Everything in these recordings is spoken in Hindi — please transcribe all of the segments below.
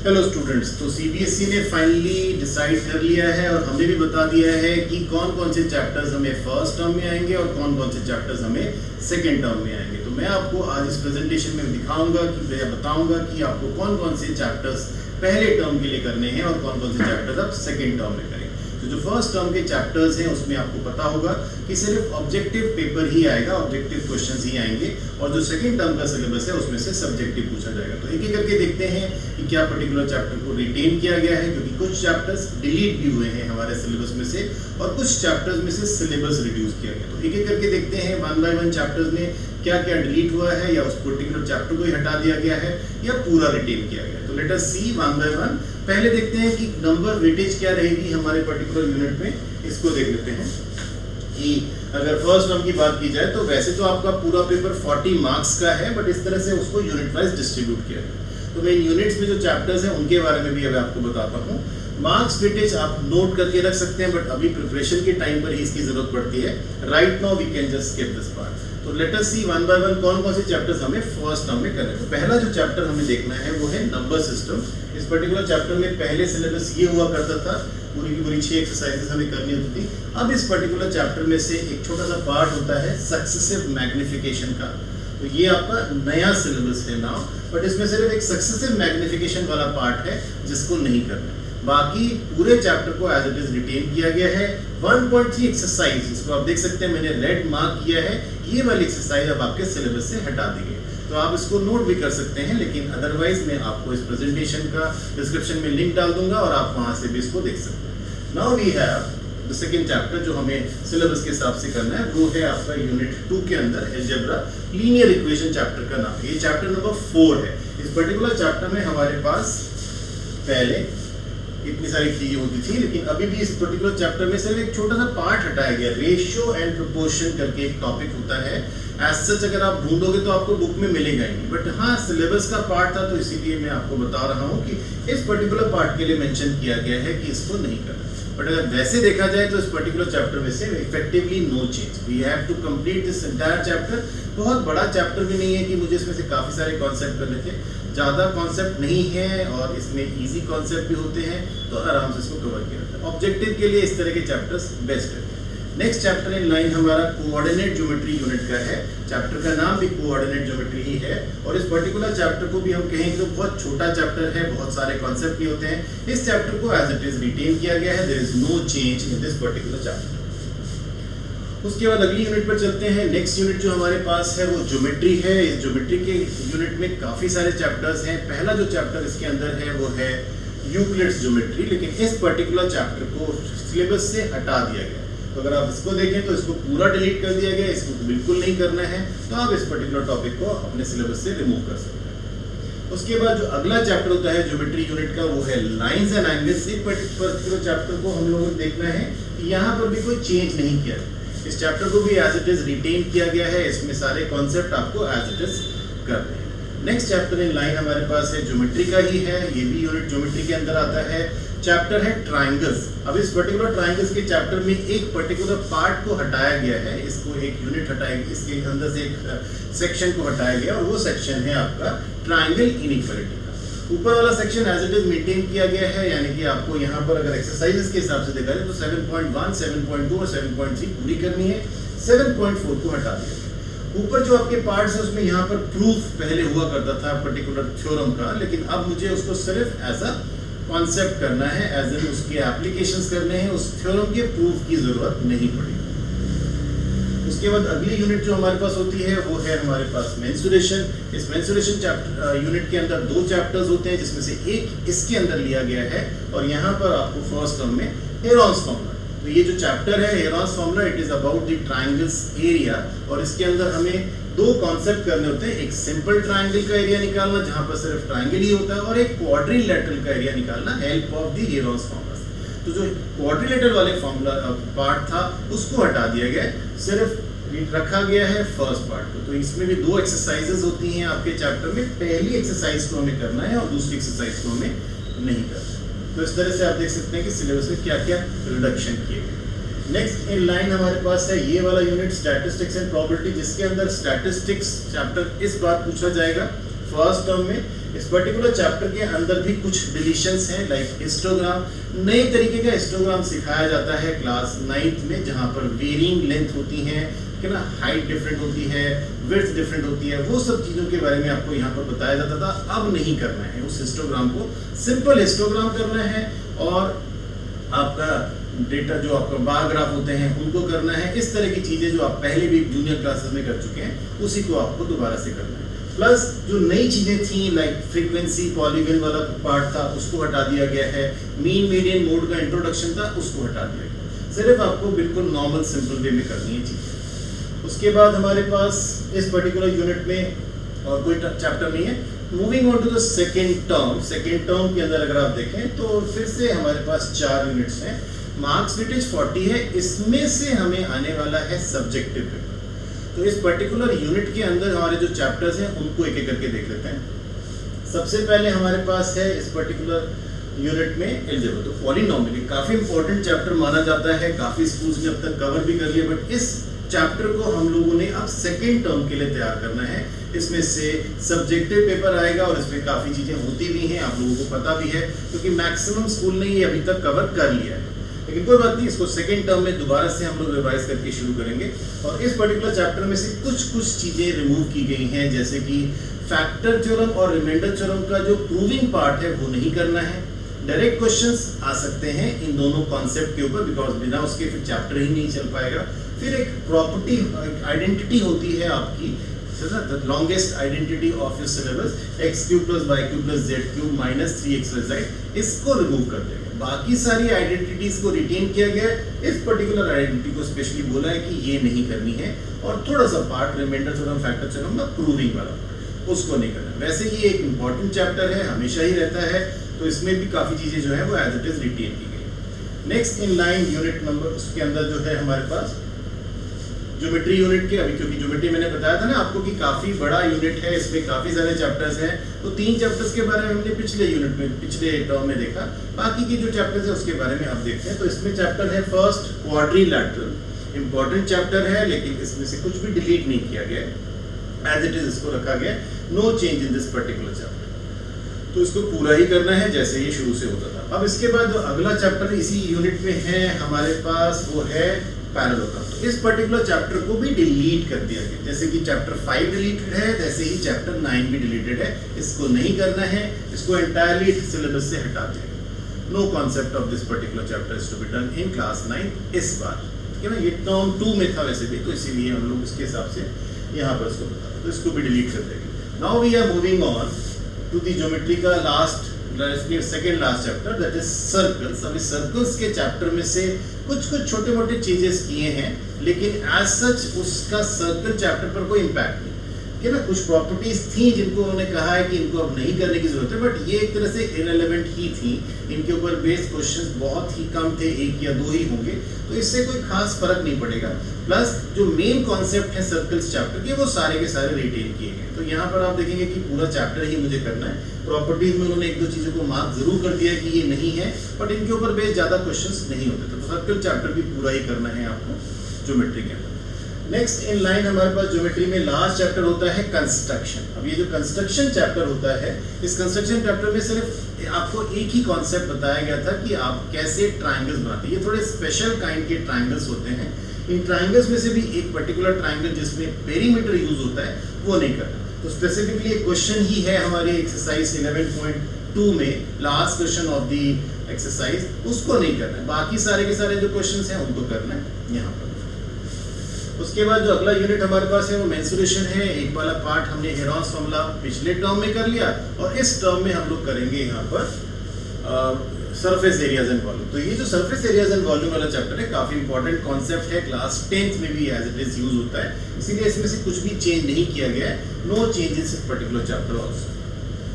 हेलो स्टूडेंट्स, तो सीबीएसई ने फाइनली डिसाइड कर लिया है और हमें भी बता दिया है कि कौन कौन से चैप्टर्स हमें फर्स्ट टर्म में आएंगे और कौन कौन से चैप्टर्स हमें सेकंड टर्म में आएंगे। तो मैं आपको आज इस प्रेजेंटेशन में दिखाऊंगा कि बताऊंगा कि आपको कौन कौन से चैप्टर्स पहले टर्म के लिए करने हैं और कौन कौन से चैप्टर्स आप सेकेंड टर्म में करेंगे। तो जो फर्स्ट टर्म के चैप्टर्स हैं उसमें आपको पता होगा कि सिर्फ ऑब्जेक्टिव पेपर ही आएगा, ऑब्जेक्टिव क्वेश्चंस ही आएंगे, और जो सेकंड टर्म का सिलेबस है उसमें से सब्जेक्टिव पूछा जाएगा। तो एक एक करके देखते हैं कि क्या पर्टिकुलर चैप्टर को रिटेन किया गया है, क्योंकि कुछ चैप्टर्स डिलीट भी हुए हैं हमारे सिलेबस में से और कुछ चैप्टर्स में से सिलेबस रिड्यूस किया गया। तो एक एक करके देखते हैं वन बाय वन चैप्टर्स में क्या क्या डिलीट हुआ है, या उस पर्टिकुलर चैप्टर को ही हटा दिया गया है या पूरा रिटेन किया गया। तो let us see one by one. पहले देखते हैं कि नंबर वेटेज क्या रहेगी हमारे पर्टिकुलर यूनिट में। इसको देख लेते हैं कि अगर फर्स्ट टर्म की बात की जाए तो वैसे तो आपका पूरा पेपर 40 मार्क्स का है, बट इस तरह से उसको यूनिट वाइज डिस्ट्रीब्यूट किया गया। तो मैं इन यूनिट्स में जो चैप्टर्स हैं उनके बारे में भी अब आपको बताता हूँ। मार्क्स वेटेज आप नोट करके रख सकते हैं, बट अभी प्रिपरेशन के टाइम पर ही इसकी जरूरत पड़ती है। Right now we can just skip this part. तो let us see one by one कौन कौन से चैप्टर्स हमें फर्स्ट टर्म में करने हैं। तो पहला जो चैप्टर हमें देखना है वो है नंबर सिस्टम। इस पर्टिकुलर चैप्टर में पहले सिलेबस ये हुआ करता था, पूरी की पूरी 6 एक्सरसाइजेस हमें करनी होती थी। अब इस पर्टिकुलर चैप्टर में से एक छोटा सा पार्ट होता है सक्सेसिव मैग्निफिकेशन का। तो ये आपका नया सिलेबस है नाउ, बट इसमें सिर्फ एक सक्सेसिव मैग्निफिकेशन वाला पार्ट है जिसको नहीं करना। बाकी पूरे चैप्टर को एज इट इज रिटेन किया गया है। 1.3 एक्सरसाइज, इसको आप देख सकते हैं मैंने रेड मार्क किया है, ये वाली एक्सरसाइज अब आपके सिलेबस से हटा दी गई। तो आप इसको नोट भी कर सकते हैं, लेकिन अदरवाइज मैं आपको इस प्रेजेंटेशन का डिस्क्रिप्शन में लिंक डाल दूंगा और आप वहां से भी इसको देख सकते हैं। Now we have the second chapter जो हमें सिलेबस के हिसाब से करना है, वो है आपका यूनिट 2 के अंदर अलजेब्रा लीनियर इक्वेशन चैप्टर का नाम। ये चैप्टर नंबर 4 है। इस पर्टिकुलर चैप्टर में हमारे पास पहले इतनी सारी चीजें होती थी, लेकिन अभी भी इस पर्टिकुलर चैप्टर में सिर्फ एक छोटा सा पार्ट हटाया गया। रेशियो एंड प्रोपोर्शन करके एक टॉपिक होता है। एज सच अगर आप ढूंढोगे तो आपको बुक में मिलेगा ही नहीं, बट हाँ सिलेबस का पार्ट था तो इसीलिए मैं आपको बता रहा हूँ कि इस पर्टिकुलर पार्ट के लिए मेंशन किया गया है कि इसको नहीं करना। बट अगर वैसे देखा जाए तो इस पर्टिकुलर चैप्टर में से effectively no change. We have to complete this entire chapter. बहुत बड़ा चैप्टर भी नहीं है कि मुझे इसमें से काफी सारे कॉन्सेप्ट करने थे, ज़्यादा कॉन्सेप्ट नहीं है और इसमें इजी कॉन्सेप्ट भी होते हैं, तो आराम से इसको कवर किया जाता है। ऑब्जेक्टिव के लिए इस तरह के चैप्टर्स बेस्ट है। नेक्स्ट चैप्टर इन लाइन हमारा कोऑर्डिनेट ज्योमेट्री यूनिट का है। चैप्टर का नाम भी कोऑर्डिनेट ज्योमेट्री ही है, और इस पर्टिकुलर चैप्टर को भी हम कहें तो बहुत छोटा चैप्टर है, बहुत सारे कॉन्सेप्ट भी होते हैं। इस चैप्टर को एज इट इज रिटेन किया गया है। There is no change in this particular chapter. उसके बाद अगली यूनिट पर चलते हैं। नेक्स्ट यूनिट जो हमारे पास है वो ज्योमेट्री है। इस ज्योमेट्री के यूनिट में काफ़ी सारे चैप्टर्स हैं। पहला जो चैप्टर इसके अंदर है वो है यूक्लिड्स ज्योमेट्री, लेकिन इस पर्टिकुलर चैप्टर को सिलेबस से हटा दिया गया। तो अगर आप इसको देखें तो इसको पूरा डिलीट कर दिया गया, इसको बिल्कुल नहीं करना है, तो आप इस पर्टिकुलर टॉपिक को अपने सिलेबस से रिमूव कर सकते हैं। उसके बाद जो अगला चैप्टर होता है ज्योमेट्री यूनिट का वो है लाइंस एंड एंगल्स। इस पर्टिकुलर चैप्टर को हम लोगों को देखना है कि यहाँ पर भी कोई चेंज नहीं किया। इस चैप्टर को भी एज इट इज रिटेन किया गया है। इसमें सारे कॉन्सेप्ट आपको एज इट इज करने हैं। नेक्स्ट चैप्टर इन लाइन हमारे पास है ज्योमेट्री का ही है, ये भी यूनिट ज्योमेट्री के अंदर आता है। चैप्टर है ट्राइंगल्स। अब इस पर्टिकुलर ट्राइंगल्स के चैप्टर में एक पर्टिकुलर पार्ट को हटाया गया है, इसको एक यूनिट हटाया, इसके अंदर से एक सेक्शन को हटाया गया, और वो सेक्शन है आपका ट्राइंगल इनइक्वालिटी का। ऊपर वाला section as it is maintain किया गया है, यानी कि आपको यहाँ पर अगर एक्सरसाइजेस के हिसाब से देखा जाए तो 7.1, 7.2 और 7.3 पूरी करनी है। 7.4 को हटा दिया। ऊपर जो आपके पार्ट्स है उसमें यहाँ पर प्रूफ पहले हुआ करता था पर्टिकुलर थ्योरम का, लेकिन अब मुझे उसको सिर्फ एज अ कॉन्सेप्ट करना है, एज इन उसके एप्लीकेशंस करने हैं। उस थ्योरम के प्रूफ की जरूरत नहीं पड़ेगी। उसके बाद अगली यूनिट जो हमारे पास होती है वो है हमारे पास मेंसुरेशन। इस मेंसुरेशन चैप्टर यूनिट के अंदर 2 चैप्टर्स होते हैं, जिसमें से एक इसके अंदर लिया गया है, और यहाँ पर आपको फर्स्ट टर्म में हेरॉन्स फॉर्मूला। तो ये जो चैप्टर है Heron's formula, it is about the triangles area, और इसके अंदर हमें 2 कॉन्सेप्ट करने होते हैं। एक सिंपल ट्राइंगल का एरिया निकालना जहाँ पर सिर्फ ट्राइंगल ही होता है, और एक क्वाड्रिलेटरल का एरिया निकालना help of the Heron's formula. तो जो क्वाड्रिलेटरल वाले फॉर्मूला पार्ट था उसको हटा दिया गया, सिर्फ रखा गया है फर्स्ट पार्ट को। तो इसमें भी 2 एक्सरसाइजेस होती हैं आपके चैप्टर में। पहली एक्सरसाइज को हमें करना है और दूसरी एक्सरसाइज को हमें नहीं करना है। तो इस तरह से आप देख सकते हैं कि सिलेबस में क्या क्या रिडक्शन किए गए। नेक्स्ट इन लाइन हमारे पास है ये वाला यूनिट स्टैटिस्टिक्स एंड प्रोबेबिलिटी, जिसके अंदर स्टैटिस्टिक्स चैप्टर इस बार पूछा जाएगा फर्स्ट टर्म में इस पर्टिकुलर चैप्टर के अंदर भी कुछ डिलीशंस हैं, लाइक हिस्टोग्राम, नए तरीके का हिस्टोग्राम सिखाया जाता है क्लास 9th में, जहाँ पर वेरिंग लेंथ होती हैं, कि ना हाइट डिफरेंट होती है, विड्थ डिफरेंट होती है, वो सब चीज़ों के बारे में आपको यहाँ पर बताया जाता था। अब नहीं करना है उस हिस्टोग्राम को, सिंपल हिस्टोग्राम करना है और आपका डेटा जो आपका बार ग्राफ होते हैं उनको करना है। इस तरह की चीज़ें जो आप पहले भी जूनियर क्लासेस में कर चुके हैं उसी को आपको दोबारा से करना है। प्लस जो नई चीज़ें थी लाइक फ्रीक्वेंसी पॉलीगन वाला पार्ट था उसको हटा दिया गया है, मीन मीडियन मोड का इंट्रोडक्शन था उसको हटा दिया गया, सिर्फ आपको बिल्कुल नॉर्मल सिंपल वे में करनी है चीज़ें। उसके बाद हमारे पास इस पर्टिकुलर यूनिट में और कोई चैप्टर नहीं है। Moving on to the second term के अंदर अगर आप देखें तो फिर से हमारे पास 4 यूनिट्स हैं, मार्क्स वेटेज 40 है, इसमें से हमें आने वाला है सब्जेक्टिव पेपर। तो इस पर्टिकुलर यूनिट के अंदर हमारे जो चैप्टर्स हैं उनको एक एक करके देख लेते हैं। सबसे पहले हमारे पास है इस पर्टिकुलर यूनिट में एल्जेब्रा, तो पॉलिनोमियल काफ़ी इंपॉर्टेंट चैप्टर माना जाता है, काफ़ी स्कूल्स ने अब तक कवर भी कर लिया, बट इस चैप्टर को हम लोगों ने अब सेकेंड टर्म के लिए तैयार करना है। इसमें से सब्जेक्टिव पेपर आएगा और इसमें काफ़ी चीज़ें होती भी हैं, आप लोगों को पता भी है क्योंकि मैक्सिमम स्कूल ने ये अभी तक कवर कर लिया है, लेकिन कोई बात नहीं, इसको सेकेंड टर्म में दोबारा से हम लोग रिवाइज करके शुरू करेंगे। और इस पर्टिकुलर चैप्टर में से कुछ चीज़ें रिमूव की गई हैं, जैसे कि फैक्टर थ्योरम और रिमाइंडर थ्योरम का जो प्रूविंग पार्ट है वो नहीं करना है। डायरेक्ट क्वेश्चंस आ सकते हैं इन दोनों कॉन्सेप्ट के ऊपर, बिकॉज बिना उसके फिर चैप्टर ही नहीं चल पाएगा। फिर एक प्रॉपर्टी आइडेंटिटी होती है आपकी, longest identity of your syllabus, x³ + y³ + z³ - 3xy, इसको रिमूव कर देंगे। बाकी सारी आइडेंटिटीज को रिटेन किया गया है, इस पर्टिकुलर आइडेंटिटी को स्पेशली बोला है कि ये नहीं करनी है, और थोड़ा सा part remainder theorem factor theorem का प्रूविंग वाला उसको नहीं करना। वैसे ये एक इंपॉर्टेंट चैप्टर है, हमेशा ही रहता है, तो इसमें भी काफ़ी चीज़ें जो है वो एज इट इज रिटेन की गई। Next in line unit number, उसके अंदर जो है हमारे पास ज्योमेट्री यूनिट के, अभी क्योंकि ज्योमेट्री मैंने बताया था ना आपको कि काफ़ी बड़ा यूनिट है, इसमें काफ़ी सारे चैप्टर्स हैं, तो 3 चैप्टर्स के बारे में हमने पिछले यूनिट में पिछले टर्म में देखा, बाकी की जो चैप्टर्स है उसके बारे में आप देखते हैं। तो इसमें चैप्टर है फर्स्ट क्वाड्रिलैटरल, इंपॉर्टेंट चैप्टर है, लेकिन इसमें से कुछ भी डिलीट नहीं किया गया, एज इट इज इसको रखा गया, no change in this particular chapter, तो इसको पूरा ही करना है जैसे ये शुरू से होता था। अब इसके बाद जो अगला चैप्टर इसी यूनिट में है हमारे पास, वो है पैरेललोग्राम। तो इस पर्टिकुलर चैप्टर को भी डिलीट कर दिया गया, जैसे कि चैप्टर 5 डिलीटेड है, वैसे ही चैप्टर 9 भी डिलीटेड है, इसको नहीं करना है, इसको एंटायरली सिलेबस से हटा दिया गया। No concept of this particular chapter is to be done in class 9 इस बार, ठीक है ना। ये टर्म 2 में था वैसे भी, तो इसीलिए हम लोग इसके हिसाब से यहाँ पर इसको बता रहे, तो इसको भी डिलीट कर देंगे। Now we are moving on to the geometry का second last chapter, that is circles. अभी सर्कल्स के चैप्टर में से कुछ छोटे मोटे चेंजेस किए हैं, लेकिन एज सच उसका सर्कल चैप्टर पर कोई इम्पैक्ट नहीं, कि ना कुछ प्रॉपर्टीज थी जिनको उन्होंने कहा है कि इनको अब नहीं करने की जरूरत है, बट ये एक तरह से इररिलेवेंट ही थी, इनके ऊपर बेस्ड क्वेश्चंस बहुत ही कम थे, 1 या 2 ही होंगे, तो इससे कोई खास फर्क नहीं पड़ेगा। प्लस जो मेन कॉन्सेप्ट है सर्कल्स चैप्टर के, वो सारे के सारे रिटेन किए गए। तो यहाँ पर आप देखेंगे कि पूरा चैप्टर ही मुझे करना है। प्रॉपर्टीज में उन्होंने 1-2 चीज़ों को मार्क जरूर कर दिया कि ये नहीं है, बट इनके ऊपर बेस्ड ज़्यादा क्वेश्चंस नहीं होते, तो सर्कल चैप्टर भी पूरा ही करना है आपको ज्योमेट्री के अंदर। नेक्स्ट इन लाइन हमारे पास ज्योमेट्री में लास्ट चैप्टर होता है कंस्ट्रक्शन। अब ये जो कंस्ट्रक्शन चैप्टर होता है, इस कंस्ट्रक्शन चैप्टर में सिर्फ आपको एक ही कॉन्सेप्ट बताया गया था कि आप कैसे ट्राइंगल्स बनाते हैं। ये थोड़े स्पेशल काइंड के ट्राइंगल्स होते हैं, इन ट्राइंगल्स में से भी एक पर्टिकुलर ट्राइंगल जिसमें पेरीमीटर यूज होता है वो नहीं करना। तो स्पेसिफिकली एक क्वेश्चन ही है हमारी एक्सरसाइज 11.2 में, last question of the exercise, उसको नहीं करना है, बाकी सारे के सारे जो क्वेश्चंस हैं उनको करना है यहाँ पर। उसके बाद जो अगला यूनिट हमारे पास है वो मेंसुरेशन है। एक वाला पार्ट हमने हेरॉन्स फॉर्मूला पिछले टर्म में कर लिया, और इस टर्म में हम लोग करेंगे यहाँ पर सरफेस एरियाज एंड वॉल्यूम। तो ये जो सरफेस एरियाज एंड वॉल्यूम वाला चैप्टर है काफी इंपॉर्टेंट कॉन्सेप्ट है, क्लास 10th में भी एज इट इज यूज होता है, इसीलिए इसमें से कुछ भी चेंज नहीं किया गया है, no change in this particular chapter also.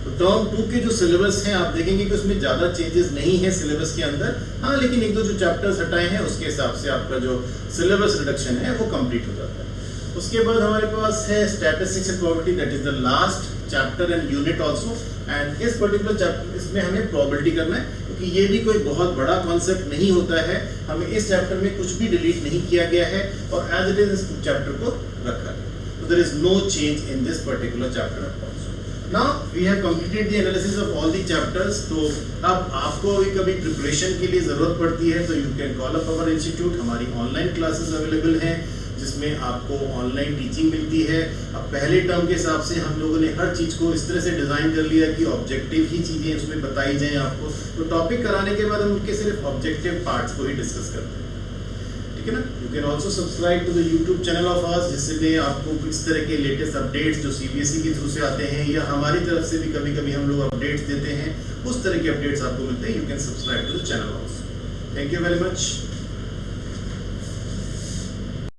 तो टर्म 2 के जो सिलेबस हैं आप देखेंगे कि उसमें ज़्यादा चेंजेस नहीं है सिलेबस के अंदर, हाँ, लेकिन 1-2 जो चैप्टर्स हटाए हैं उसके हिसाब से आपका जो सिलेबस रिडक्शन है वो कंप्लीट हो जाता है। उसके बाद हमारे पास है statistics and probability, that is the last chapter and unit also, and इस पर्टिकुलर चैप्टर इसमें हमें प्रोबेबिलिटी करना है, क्योंकि ये भी कोई बहुत बड़ा कॉन्सेप्ट नहीं होता है, हमें इस चैप्टर में कुछ भी डिलीट नहीं किया गया है और एज इट इज इस चैप्टर को रखा है, तो there is no change in this particular chapter also. Now we have completed the analysis of all the chapters. तो अब आपको कभी प्रिपरेशन के लिए ज़रूरत पड़ती है तो you can call up our institute. हमारी ऑनलाइन क्लासेस अवेलेबल हैं जिसमें आपको ऑनलाइन टीचिंग मिलती है। अब पहले टर्म के हिसाब से हम लोगों ने हर चीज़ को इस तरह से डिज़ाइन कर लिया कि ऑब्जेक्टिव ही चीज़ें उसमें बताई जाएँ आपको। तो टॉपिक कराने के बाद हम उनके सिर्फ ऑब्जेक्टिव पार्ट्स को ही डिस्कस करते हैं, ठीक है ना। You can also subscribe to the YouTube channel of ours, जिससे आपको इस तरह के लेटेस्ट अपडेट्स जो CBSE के थ्रू से आते हैं या हमारी तरफ से भी कभी कभी हम लोग अपडेट्स देते हैं, उस तरह के अपडेट्स आपको मिलते हैं। You can subscribe to the channel also. Thank you very much.